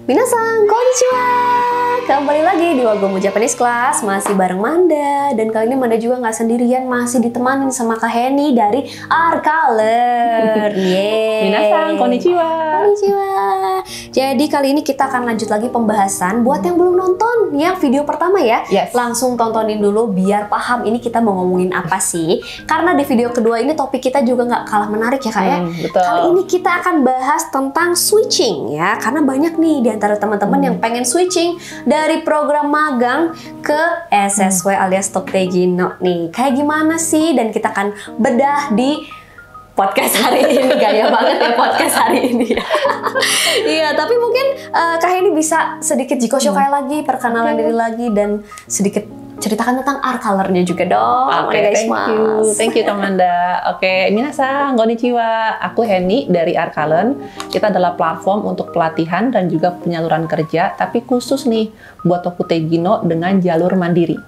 Minasan, konnichiwa! Kembali lagi di Wagomu Japanese Class, masih bareng Manda. Dan kali ini Manda juga nggak sendirian, masih ditemani sama Kak Heni dari ARColor. Yeay! Minasan, konnichiwa! Konnichiwa! Jadi kali ini kita akan lanjut lagi pembahasan. Buat yang belum nonton, yang video pertama ya, langsung tontonin dulu biar paham ini kita mau ngomongin apa sih. Karena di video kedua ini topik kita juga nggak kalah menarik ya Kak ya. Betul. Kali ini kita akan bahas tentang switching ya, karena banyak nih di antara teman-teman yang pengen switching dari program magang ke SSW alias Tokte Gino nih. Kayak gimana sih? Dan kita akan bedah di podcast hari ini. Gaya banget ya podcast hari ini. Iya, tapi mungkin Kak Heni bisa sedikit jikoshokai lagi, perkenalan diri lagi, dan sedikit ceritakan tentang ARColor-nya juga dong. Oke, thank you Kamanda. Oke, minasan, konnichiwa. Aku Heni dari ARColor. Kita adalah platform untuk pelatihan dan juga penyaluran kerja, tapi khusus nih buat Tokte Gino dengan jalur mandiri.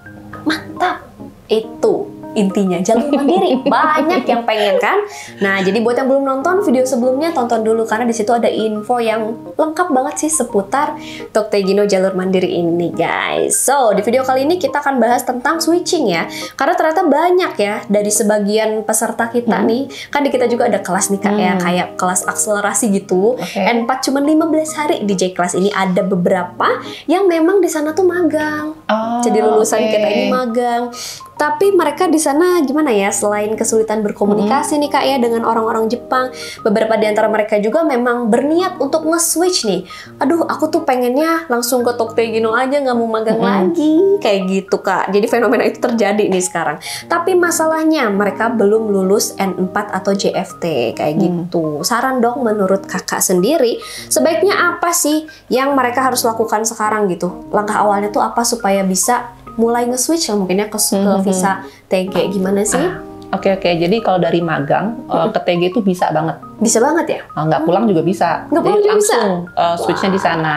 Mantap, itu intinya jalur mandiri. Banyak yang pengen kan. Nah, jadi buat yang belum nonton video sebelumnya, tonton dulu karena di situ ada info yang lengkap banget sih seputar Tokte Gino jalur mandiri ini, guys. So, di video kali ini kita akan bahas tentang switching ya. Karena ternyata banyak ya dari sebagian peserta kita nih. Kan di kita juga ada kelas nih Kak ya, kayak kelas akselerasi gitu. N4 cuma 15 hari di J-Class ini ada beberapa yang memang di sana tuh magang. Jadi lulusan kita ini magang. Tapi mereka di sana gimana ya, selain kesulitan berkomunikasi nih Kak ya dengan orang-orang Jepang, beberapa di antara mereka juga memang berniat untuk nge-switch nih. Aduh, aku tuh pengennya langsung ke Tokte Gino aja, nggak mau magang lagi, kayak gitu Kak. Jadi fenomena itu terjadi nih sekarang. Tapi masalahnya mereka belum lulus N4 atau JFT kayak gitu. Saran dong menurut Kakak sendiri, sebaiknya apa sih yang mereka harus lakukan sekarang gitu? Langkah awalnya tuh apa supaya bisa mulai nge-switch lah mungkin ya ke visa TG, gimana sih? Oke, jadi kalau dari magang ke TG itu bisa banget. Bisa banget ya? Nggak pulang juga bisa. Nggak pulang jadi juga langsung switchnya di sana.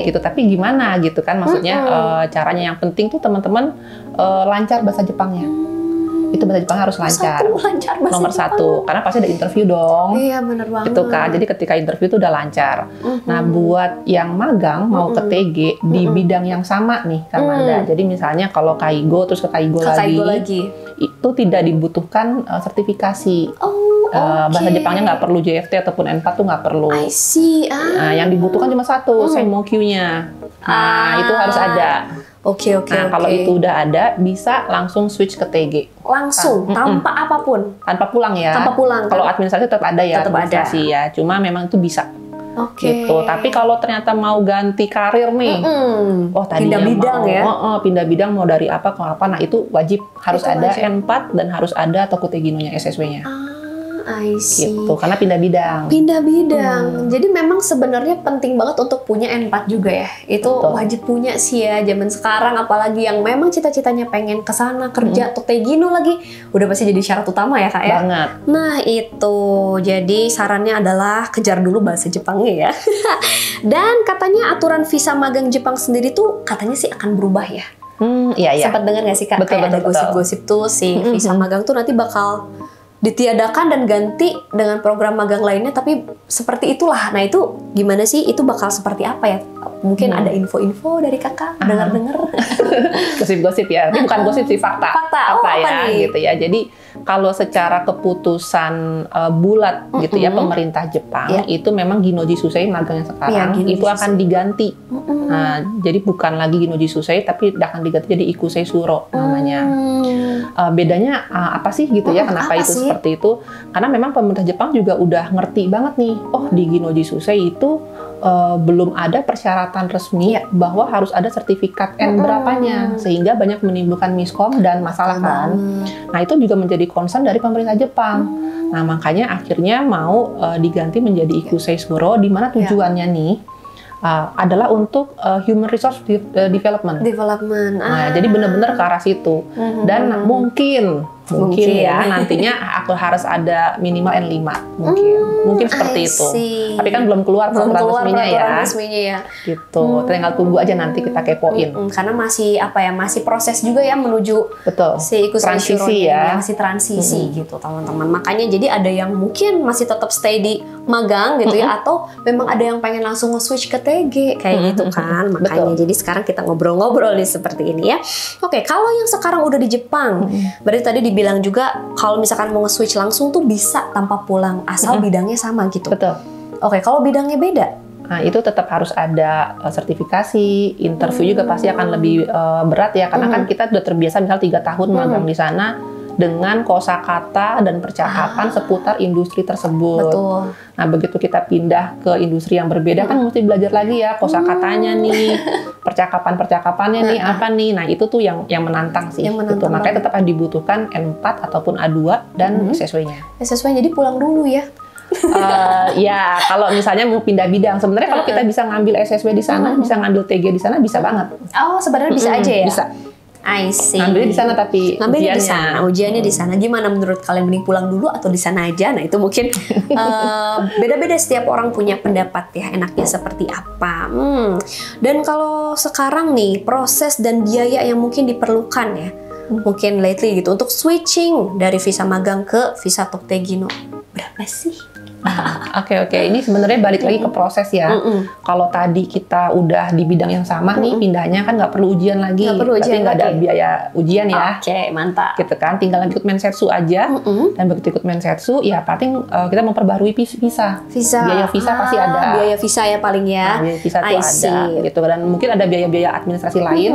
Gitu. Tapi gimana gitu kan? Maksudnya caranya yang penting tuh teman-teman lancar bahasa Jepangnya. Itu bahasa Jepang harus lancar. Nomor satu, karena pasti ada interview dong. Iya, bener banget. Gitu kan. Jadi ketika interview itu udah lancar. Nah, buat yang magang mau ke TG di bidang yang sama nih, Kamanda. Jadi misalnya kalau Kaigo terus ke Kaigo lagi, itu tidak dibutuhkan sertifikasi. Bahasa Jepangnya nggak perlu JFT ataupun N4 tuh nggak perlu. I see. Nah, yang dibutuhkan cuma satu, Senmokyu-nya. Nah, itu harus ada. Nah, kalau itu udah ada, bisa langsung switch ke TG. Langsung, tanpa apapun? Tanpa pulang ya. Tanpa pulang. Kalau administrasi tetap ada ya. Tetap ada. Ya. Cuma memang itu bisa. Gitu. Tapi kalau ternyata mau ganti karir nih, tadinya pindah bidang mau, ya? Pindah bidang mau dari apa ke apa, nah itu wajib harus ada N4 dan harus ada Tokte Gino-nya, SSW-nya. I see. Gitu, karena pindah bidang. Jadi memang sebenarnya penting banget untuk punya N4 juga ya. Itu wajib punya sih ya zaman sekarang, apalagi yang memang cita-citanya pengen ke sana kerja Tokte Gino lagi, udah pasti jadi syarat utama ya Kak ya. Banget. Nah, itu. Jadi sarannya adalah kejar dulu bahasa Jepangnya ya. Dan katanya aturan visa magang Jepang sendiri tuh katanya sih akan berubah ya. Iya. Sempat dengar nggak sih Kak? Betul, ada gosip-gosip tuh si visa magang tuh nanti bakal ditiadakan dan ganti dengan program magang lainnya, tapi seperti itulah. Nah, itu gimana sih? Itu bakal seperti apa ya? Mungkin ada info-info dari Kakak, dengar-dengar. Gosip-gosip ya, tapi bukan gosip sih, fakta. Fakta Ya, nih? gitu ya. Jadi kalau secara keputusan bulat gitu ya pemerintah Jepang, itu memang Ginoji Susei magang yang sekarang itu akan diganti. Nah, jadi bukan lagi Ginoji Susei, tapi akan diganti jadi Ikusei Suro namanya. Bedanya apa sih gitu ya? Kenapa itu seperti itu? Karena memang pemerintah Jepang juga udah ngerti banget nih. Oh, di Ginoji Susei itu belum ada persyaratan resmi bahwa harus ada sertifikat N berapanya, sehingga banyak menimbulkan miskom dan masalah kan. Nah, itu juga menjadi concern dari pemerintah Jepang. Nah, makanya akhirnya mau diganti menjadi Ikusei Suro, di mana tujuannya nih adalah untuk human resource development. Nah, jadi benar-benar ke arah situ. Dan mungkin ya nantinya aku harus ada minimal N5 mungkin seperti itu. Tapi kan belum keluar peraturan resminya ya. Gitu. Tinggal tunggu aja nanti kita kepoin. Karena masih masih proses juga ya menuju si transisi ya. Masih transisi gitu teman-teman. Makanya jadi ada yang mungkin masih tetap stay di magang gitu ya, atau memang ada yang pengen langsung nge-switch ke TG kayak gitu kan. Makanya jadi sekarang kita ngobrol-ngobrol nih seperti ini ya. Oke, kalau yang sekarang udah di Jepang, berarti tadi dibilang juga kalau misalkan mau nge-switch langsung tuh bisa tanpa pulang asal bidangnya sama gitu. Betul. Oke, kalau bidangnya beda? Nah, itu tetap harus ada sertifikasi, interview juga pasti akan lebih berat ya, karena kan kita udah terbiasa misal 3 tahun magang di sana dengan kosakata dan percakapan seputar industri tersebut. Betul. Nah, begitu kita pindah ke industri yang berbeda kan mesti belajar lagi ya kosakatanya nih, percakapan-percakapannya nih apa nih. Nah, itu tuh yang menantang sih. Yang menantang gitu. Makanya tetap dibutuhkan N4 ataupun A2 dan SSW-nya. SSW jadi pulang dulu ya. Ya, kalau misalnya mau pindah bidang, sebenarnya kalau kita bisa ngambil SSW di sana, bisa ngambil TG di sana, bisa banget. Oh, sebenarnya bisa aja ya? Bisa. I see. Ngambilnya di sana tapi ngambilnya di sana, ujiannya di sana. Gimana menurut kalian, mending pulang dulu atau di sana aja? Nah, itu mungkin beda-beda, setiap orang punya pendapat ya, enaknya seperti apa. Dan kalau sekarang nih, proses dan biaya yang mungkin diperlukan ya, mungkin lately gitu, untuk switching dari visa magang ke visa Tokte Gino, berapa sih? Oke. Ini sebenarnya balik lagi ke proses ya. Kalau tadi kita udah di bidang yang sama nih, pindahnya kan nggak perlu ujian lagi. Tapi nggak ada biaya ujian ya. Oke, mantap. Gitu kan, tinggal ikut mensetsu aja. Dan begitu ikut mensetsu, ya paling kita memperbarui visa. Biaya visa pasti ada. Biaya visa ya paling ya. Biaya visa itu ada. Gitu. Dan mungkin ada biaya-biaya administrasi lain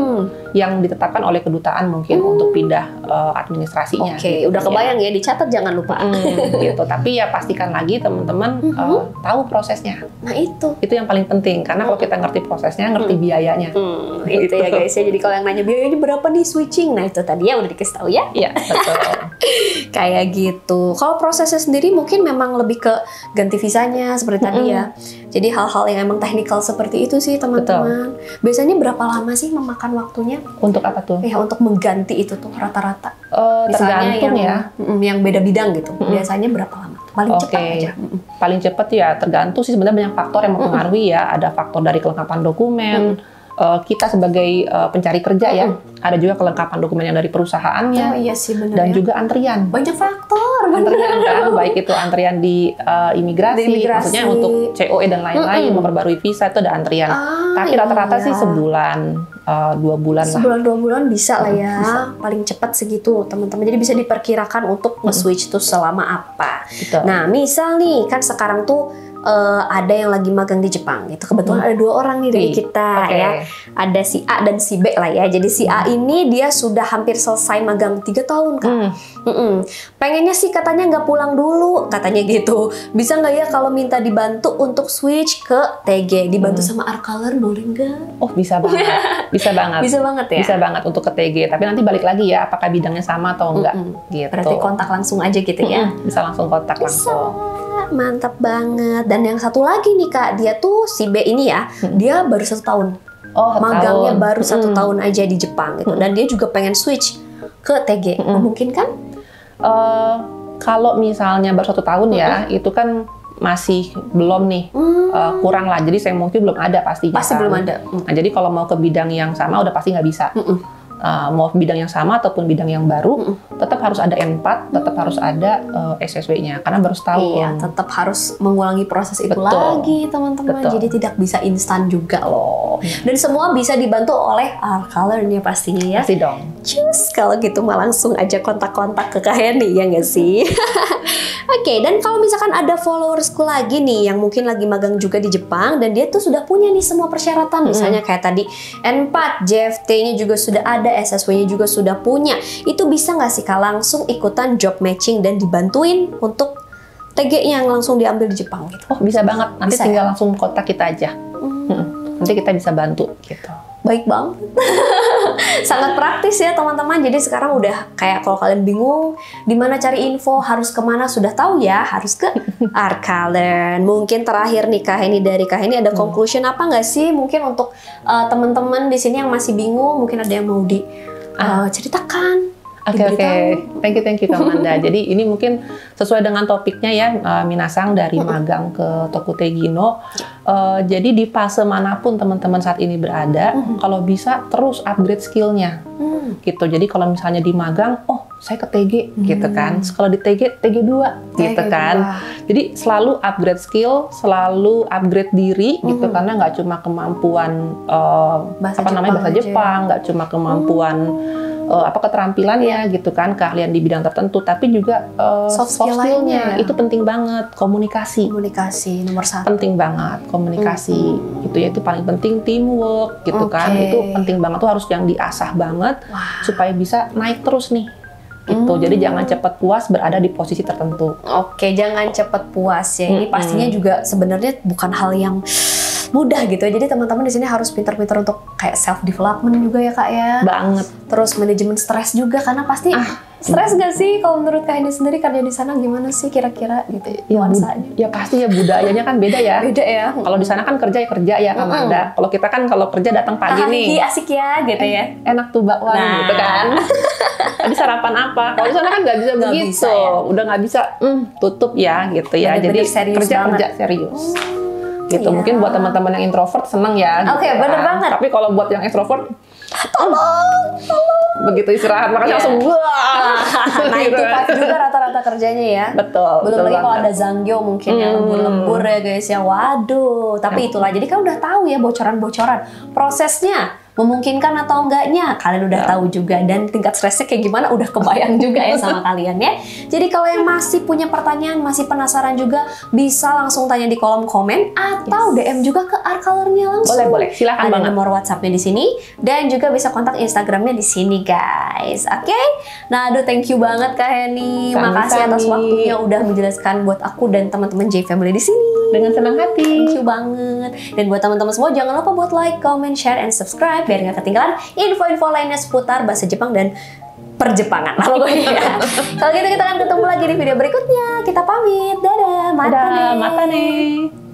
yang ditetapkan oleh kedutaan mungkin untuk pindah administrasinya. Oke, udah kebayang ya, dicatat jangan lupa. Gitu. Tapi ya pastikan lagi teman-teman tahu prosesnya. Nah, itu yang paling penting, karena kalau kita ngerti prosesnya, ngerti biayanya. Itu ya guys ya. Jadi kalau yang nanya biayanya berapa nih switching, nah itu tadi ya udah dikasih tahu ya. Iya, betul. Kayak gitu. Kalau prosesnya sendiri mungkin memang lebih ke ganti visanya seperti tadi ya. Jadi hal-hal yang emang teknikal seperti itu sih teman-teman. Biasanya berapa lama sih memakan waktunya? Untuk apa tuh? Ya, untuk mengganti itu tuh rata-rata. Tergantung yang beda bidang gitu. Biasanya berapa lama? Paling cepat aja. Paling cepat ya tergantung sih, sebenarnya banyak faktor yang mempengaruhi ya. Ada faktor dari kelengkapan dokumen, kita sebagai pencari kerja ya, ada juga kelengkapan dokumen yang dari perusahaannya, iya sih, bener dan ya. juga antrian. Banyak faktor, antrian kan, baik itu antrian di imigrasi, maksudnya untuk COE dan lain-lain, memperbarui visa itu ada antrian. Tapi rata-rata sih sebulan, 2 bulan lah. Sebulan 2 bulan bisa lah ya, paling cepat segitu teman-teman. Jadi bisa diperkirakan untuk nge-switch tuh selama apa. Nah, misal nih kan sekarang tuh ada yang lagi magang di Jepang gitu. Kebetulan ada 2 orang nih dari kita ya. Ada si A dan si B lah ya. Jadi si A ini dia sudah hampir selesai magang 3 tahun Kak. Pengennya sih katanya nggak pulang dulu, katanya gitu. Bisa nggak ya kalau minta dibantu untuk switch ke TG, dibantu sama art color, boleh nggak? Oh, bisa banget. Bisa banget. Bisa banget ya? Bisa banget untuk ke TG. Tapi nanti balik lagi ya, apakah bidangnya sama atau enggak. Gitu. Berarti kontak langsung aja gitu ya? Bisa langsung kontak langsung. Mantap banget. Dan yang satu lagi nih Kak, dia tuh si B ini ya, dia baru 1 tahun. Magangnya baru 1 tahun aja di Jepang gitu. Dan dia juga pengen switch ke TG. Memungkinkan? Kalau misalnya baru 1 tahun ya, itu kan masih belum nih, kurang lah. Jadi saya mungkin belum ada pastinya. Pasti belum ada. Nah, jadi kalau mau ke bidang yang sama udah pasti nggak bisa. Mau bidang yang sama ataupun bidang yang baru, tetap harus ada N4, tetap harus ada SSW-nya, karena baru setahun. Iya, tetap harus mengulangi proses itu lagi, teman-teman. Jadi tidak bisa instan juga loh. Dan semua bisa dibantu oleh art color-nya pastinya ya. Pasti dong. Cus, kalau gitu mah langsung aja kontak-kontak ke Kak Henny, ya nggak sih? Oke, dan kalau misalkan ada followersku lagi nih yang mungkin lagi magang juga di Jepang dan dia tuh sudah punya nih semua persyaratan, misalnya kayak tadi N4, JFT-nya juga sudah ada, SSW-nya juga sudah punya. Itu bisa nggak sih Kak langsung ikutan job matching dan dibantuin untuk TG yang langsung diambil di Jepang gitu? Oh, bisa banget. Nanti bisa tinggal langsung kontak kita aja. Nanti kita bisa bantu gitu. Baik banget. Sangat praktis ya teman-teman. Jadi sekarang udah kayak kalau kalian bingung di mana cari info, harus kemana, sudah tahu ya, harus ke art color. Mungkin terakhir nih Kak Henny, dari Kak Henny ada conclusion apa nggak sih mungkin untuk teman-teman di sini yang masih bingung, mungkin ada yang mau diceritakan? Oke. Thank you Kak Amanda. Jadi ini mungkin sesuai dengan topiknya ya, Minasang dari magang ke Tokute Gino. Jadi di fase manapun teman-teman saat ini berada, kalau bisa terus upgrade skillnya. Gitu. Jadi kalau misalnya di magang, saya ke TG gitu kan. Sekolah di TG 2 gitu kan. Jadi selalu upgrade skill, selalu upgrade diri gitu, karena nggak cuma kemampuan bahasa Jepang, nggak cuma kemampuan keterampilannya gitu kan, keahlian di bidang tertentu, tapi juga soft skill-nya itu penting banget. Komunikasi nomor 1 penting banget, komunikasi gitu ya, itu paling penting. Teamwork gitu kan, itu penting banget, tuh harus yang diasah banget supaya bisa naik terus nih gitu. Jadi jangan cepat puas berada di posisi tertentu. Jangan cepat puas ya. Ini pastinya juga sebenarnya bukan hal yang mudah gitu. Jadi teman-teman di sini harus pintar-pintar untuk kayak self development juga ya Kak ya. Banget. Terus manajemen stres juga, karena pasti stres gak sih kalau menurut Kak ini sendiri kerja di sana, gimana sih kira-kira gitu? Ya pasti ya, budayanya kan beda ya. Beda ya. Kalau di sana kan kerja ya Amanda. Kalau kita kan kalau kerja datang pagi nih. Asik ya gitu ya. Enak tuh bakwan gitu kan. Tadi sarapan apa? Kalau di sana kan nggak bisa begitu. Bisa, ya? Udah nggak bisa tutup ya gitu ya. Jadi kerja serius. Gitu. Mungkin buat teman-teman yang introvert seneng ya. Bener banget. Tapi kalau buat yang extrovert, tolong. Begitu istirahat makanya langsung nah itu pasti juga rata-rata kerjanya ya. Betul. Belum lagi kalau ada zanggyo mungkin yang lembur ya guys ya. Waduh. Tapi itulah, jadi kan udah tahu ya bocoran-bocoran prosesnya. Memungkinkan atau enggaknya kalian udah tahu juga, dan tingkat stresnya kayak gimana udah kebayang juga ya sama kalian ya. Jadi kalau yang masih punya pertanyaan, masih penasaran juga, bisa langsung tanya di kolom komen atau DM juga ke Artcolor-nya langsung. Boleh, silakan banget. Ada nomor WhatsApp-nya di sini dan juga bisa kontak Instagram-nya di sini guys. Oke? Nah, thank you banget Kak Heni. Makasih atas waktunya udah menjelaskan buat aku dan teman-teman J Family di sini. Dengan senang hati. Thank you banget. Dan buat teman-teman semua jangan lupa buat like, comment, share, and subscribe biar nggak ketinggalan info-info lainnya seputar bahasa Jepang dan perjepangan. Kalau gitu kita akan ketemu lagi di video berikutnya. Kita pamit. Dadah. Mata nih.